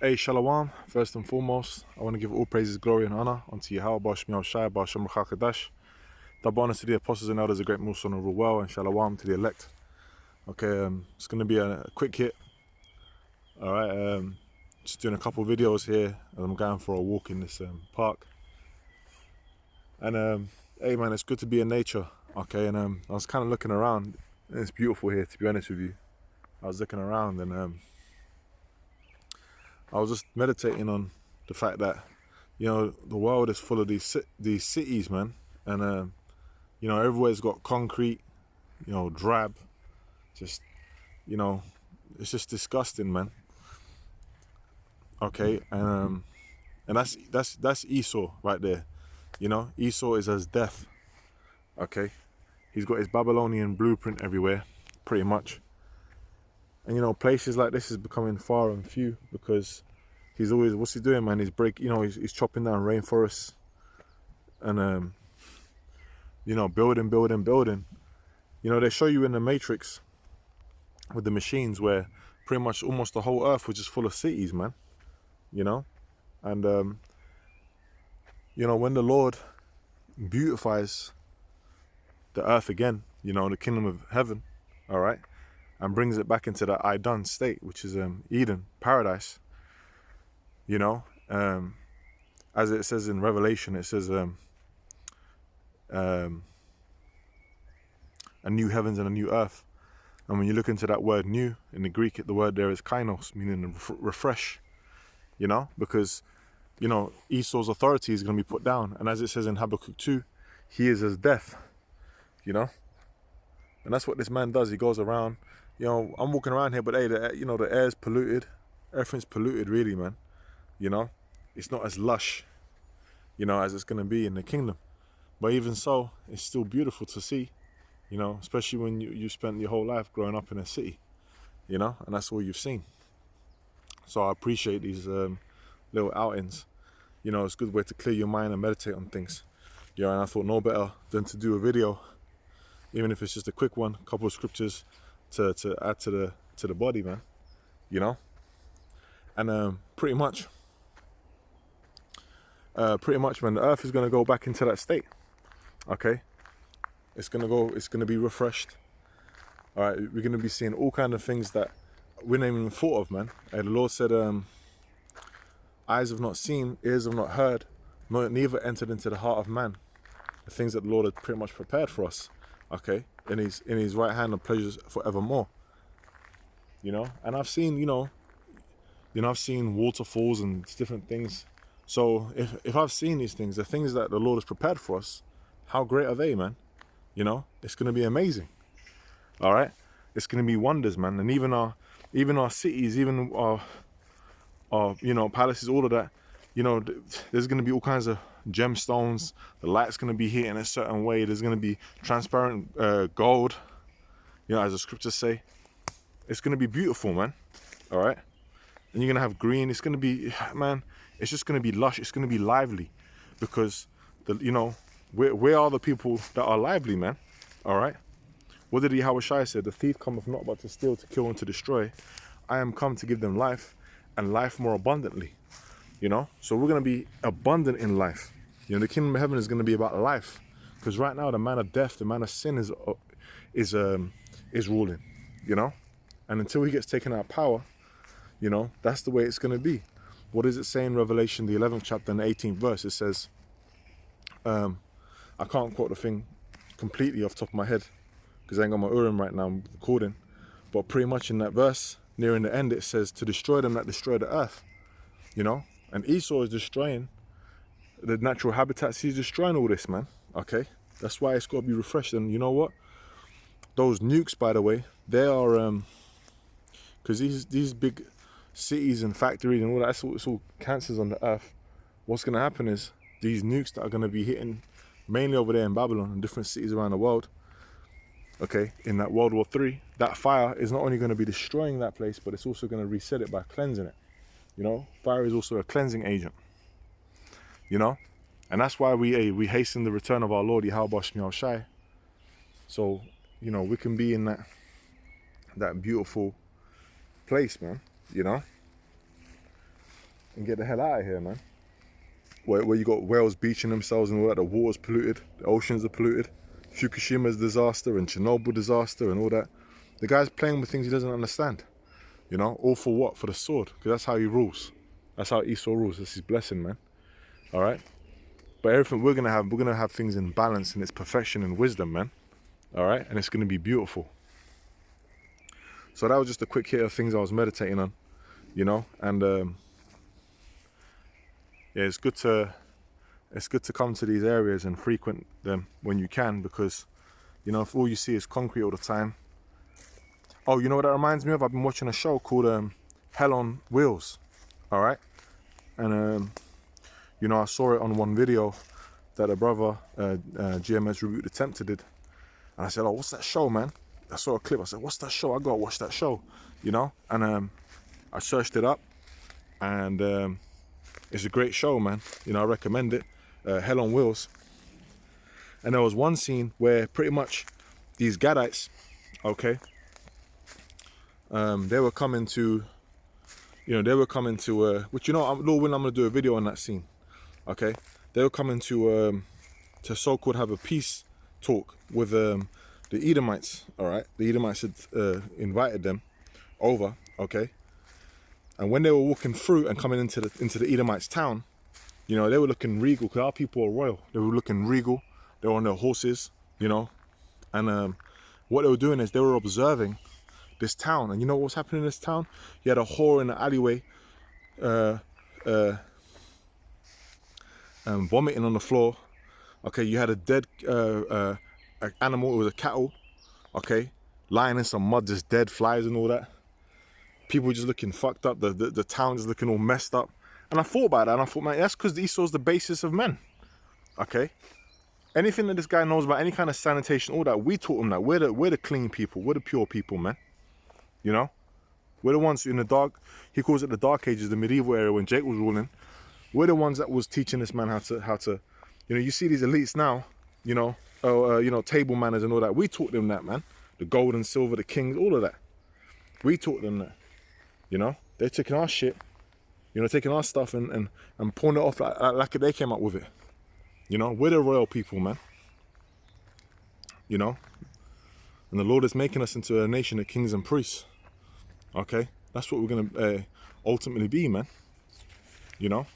Hey, Shalom. First and foremost, I want to give all praises, glory, and honor unto Yahweh, Shemiel Shai, Shem Chakadash. Double honors to the apostles and elders, a great Musa and rule well, and Shalom to the elect. Okay, it's going to be a quick hit. All right, just doing a couple videos here as I'm going for a walk in this park. And hey, man, it's good to be in nature. Okay, and I was kind of looking around, and it's beautiful here, to be honest with you. I was looking around, and I was just meditating on the fact that, you know, the world is full of these cities, man, and you know, everywhere's got concrete, you know, drab, just, you know, it's just disgusting, man. Okay, and that's Esau right there. You know, Esau is as death. Okay, he's got his Babylonian blueprint everywhere, pretty much. And you know, places like this is becoming far and few because he's always, what's he doing, man? He's chopping down rainforests and you know, building. You know, they show you in the Matrix with the machines where pretty much almost the whole earth was just full of cities, man. You know, and you know, when the Lord beautifies the earth again, you know, the kingdom of heaven, all right, and brings it back into the I done state, which is Eden, paradise. You know, as it says in Revelation, it says a new heavens and a new earth. And when you look into that word new in the Greek, the word there is kainos, meaning refresh. You know, because, you know, Esau's authority is going to be put down. And as it says in Habakkuk 2, he is as death, you know. And that's what this man does. He goes around, you know, I'm walking around here, but hey, you know, the air's polluted. Everything's polluted, really, man. You know, it's not as lush, you know, as it's going to be in the kingdom. But even so, it's still beautiful to see, you know, especially when you spent your whole life growing up in a city, you know, and that's all you've seen. So I appreciate these little outings. You know, it's a good way to clear your mind and meditate on things. You know, and I thought no better than to do a video, even if it's just a quick one, a couple of scriptures to add to the body, man. You know, and pretty much, man, the earth is gonna go back into that state. Okay, it's gonna be refreshed. All right, we're gonna be seeing all kind of things that we never even thought of, man. And the Lord said, eyes have not seen, ears have not heard, nor neither entered into the heart of man. The things that the Lord had pretty much prepared for us, okay, in his right hand of pleasures forevermore. You know, and I've seen, I've seen waterfalls and different things. So if I've seen these things, the things that the Lord has prepared for us, how great are they, man? You know, it's gonna be amazing. All right, it's gonna be wonders, man. And even our cities, even our palaces, all of that, you know, there's going to be all kinds of gemstones. The light's going to be hit in a certain way. There's going to be transparent gold, you know, as the scriptures say. It's going to be beautiful, man. All right, and you're going to have green. It's going to be, man, it's just going to be lush. It's going to be lively, because where are the people that are lively, man? All right, what did Yahweh Shai say? The thief cometh not but to steal, to kill, and to destroy. I am come to give them life, and life more abundantly. You know, so we're going to be abundant in life. You know, the kingdom of heaven is going to be about life, because right now the man of death, the man of sin is ruling. You know, and until he gets taken out of power, you know, that's the way it's going to be. What does it say in Revelation, the 11th chapter and the 18th verse? It says, I can't quote the thing completely off the top of my head because I ain't got my Urim right now, I'm recording, but pretty much in that verse, nearing the end, it says to destroy them that destroy the earth. You know, and Esau is destroying the natural habitats. He's destroying all this, man. Okay, that's why it's got to be refreshed. And you know what? Those nukes, by the way, they are because these big cities and factories and all that, it's all cancers on the earth. What's going to happen is these nukes that are going to be hitting mainly over there in Babylon and different cities around the world. Okay, in that World War III, that fire is not only going to be destroying that place, but it's also going to reset it by cleansing it. You know, fire is also a cleansing agent. You know, and that's why we hasten the return of our Lord Yahweh Shemiel Shai. So, you know, we can be in that beautiful place, man. You know, and get the hell out of here, man. Where you got whales beaching themselves and all that, the water's polluted, the oceans are polluted, Fukushima's disaster and Chernobyl disaster and all that. The guy's playing with things he doesn't understand, you know, all for what? For the sword, because that's how he rules. That's how Esau rules. That's his blessing, man. All right. But everything we're gonna have things in balance, in its perfection and wisdom, man. All right, and it's gonna be beautiful. So that was just a quick hit of things I was meditating on, you know, and yeah, it's good to come to these areas and frequent them when you can, because, you know, if all you see is concrete all the time. Oh, you know what that reminds me of? I've been watching a show called Hell on Wheels. All right, and you know, I saw it on one video that a brother, GMS Rebuke the Tempter, did. And I said, oh, what's that show, man? I saw a clip. I said, what's that show? I gotta watch that show, you know? And I searched it up, and it's a great show, man. You know, I recommend it. Hell on Wheels. And there was one scene where pretty much these Gadites, okay, they were coming to, which, you know, Lord willing, I'm gonna do a video on that scene. Okay, they were coming to so-called have a peace talk with the Edomites. All right, the Edomites had invited them over. Okay, and when they were walking through and coming into the Edomites' town, you know, they were looking regal, because our people are royal. They were looking regal. They were on their horses, you know, and what they were doing is they were observing this town. And you know what was happening in this town? You had a whore in the alleyway, vomiting on the floor. Okay, you had a dead animal. It was a cattle. Okay, lying in some mud, just dead, flies and all that. People just looking fucked up. The town just looking all messed up. And I thought about that, and I thought, man, that's because Esau's the basis of men. Okay, anything that this guy knows about any kind of sanitation, all that, we taught him that. We're the clean people. We're the pure people, man. You know, we're the ones in the dark. He calls it the Dark Ages, the medieval era when Jake was ruling. We're the ones that was teaching this man how to, you know, you see these elites now, you know, table manners and all that. We taught them that, man. The gold and silver, the kings, all of that. We taught them that, you know. They're taking our shit, you know, taking our stuff and pulling it off like they came up with it. You know, we're the royal people, man. You know, and the Lord is making us into a nation of kings and priests. Okay, that's what we're gonna ultimately be, man. You know.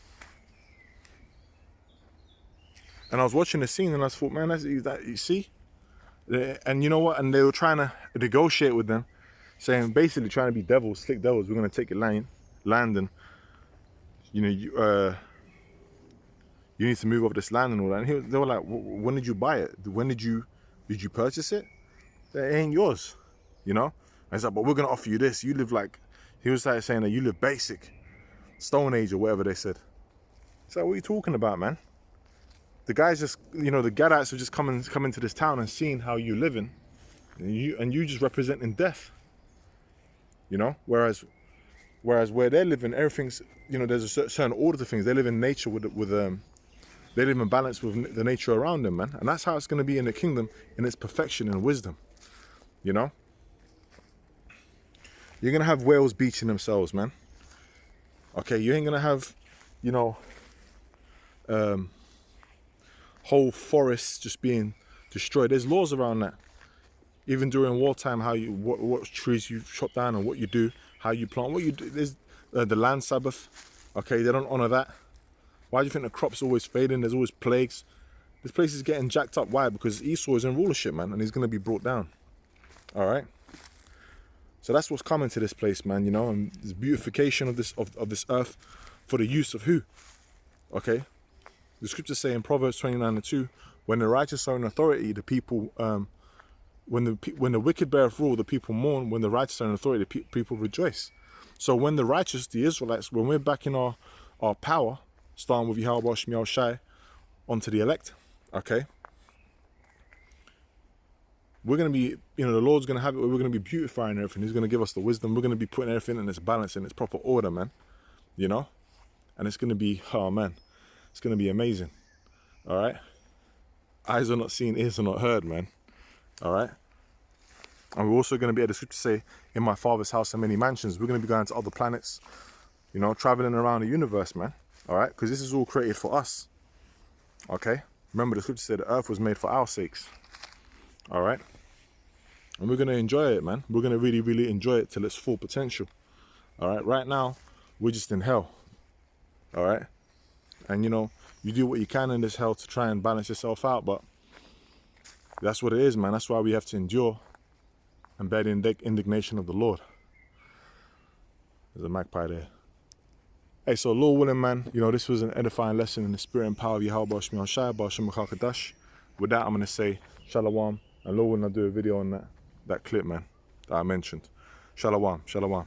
And I was watching the scene and I thought, man, that you see? And you know what? And they were trying to negotiate with them, saying, basically trying to be devils, slick devils. We're going to take your land and, you know, you need to move off this land and all that. And they were like, when did you buy it? When did you purchase it? It ain't yours, you know? And it's like, but we're going to offer you this. You live like, he was like saying that you live basic, Stone Age or whatever they said. It's like, what are you talking about, man? The guys just, you know, the Gadites are just coming to this town and seeing how you living, and you just representing death. You know, whereas where they're living, everything's, you know, there's a certain order to things. They live in nature they live in balance with the nature around them, man. And that's how it's going to be in the kingdom, in its perfection and wisdom. You know, you're gonna have whales beaching themselves, man. Okay, you ain't gonna have, you know, whole forests just being destroyed. There's laws around that. Even during wartime, how you what trees you chop down and what you do, how you plant, what you do. There's the land Sabbath. Okay, they don't honor that. Why do you think the crops always fading? There's always plagues. This place is getting jacked up. Why? Because Esau is in rulership, man, and he's going to be brought down. All right. So that's what's coming to this place, man. You know, and this beautification of this earth for the use of who? Okay. The scriptures say in Proverbs 29:2, when the righteous are in authority, the people, when the wicked beareth rule, the people mourn. When the righteous are in authority, the people rejoice. So when the righteous, the Israelites, when we're back in our power, starting with Yahweh Shemiel Shai, onto the elect, okay, we're going to be, you know, the Lord's going to have it, we're going to be beautifying everything. He's going to give us the wisdom. We're going to be putting everything in its balance, in its proper order, man, you know, and it's going to be, oh man, it's going to be amazing. All right. Eyes are not seen, ears are not heard, man. All right. And we're also going to be able to say, in my Father's house are many mansions. We're going to be going to other planets. You you know, traveling around the universe, man. All right, because this is all created for us. Okay, remember the scripture said the earth was made for our sakes. All right, and we're gonna enjoy it, man. We're gonna really, really enjoy it till its full potential. All right, right now we're just in hell. All right, and you know, you do what you can in this hell to try and balance yourself out, but that's what it is, man. That's why we have to endure and bear the indignation of the Lord. There's a magpie there. Hey, so Lord willing, man, you know, this was an edifying lesson in the spirit and power of Yahweh Shemion Shai, Ba'ashem Kadash. With that, I'm going to say Shalom, and Lord willing, I'll do a video on that clip, man, that I mentioned. Shalom, Shalom.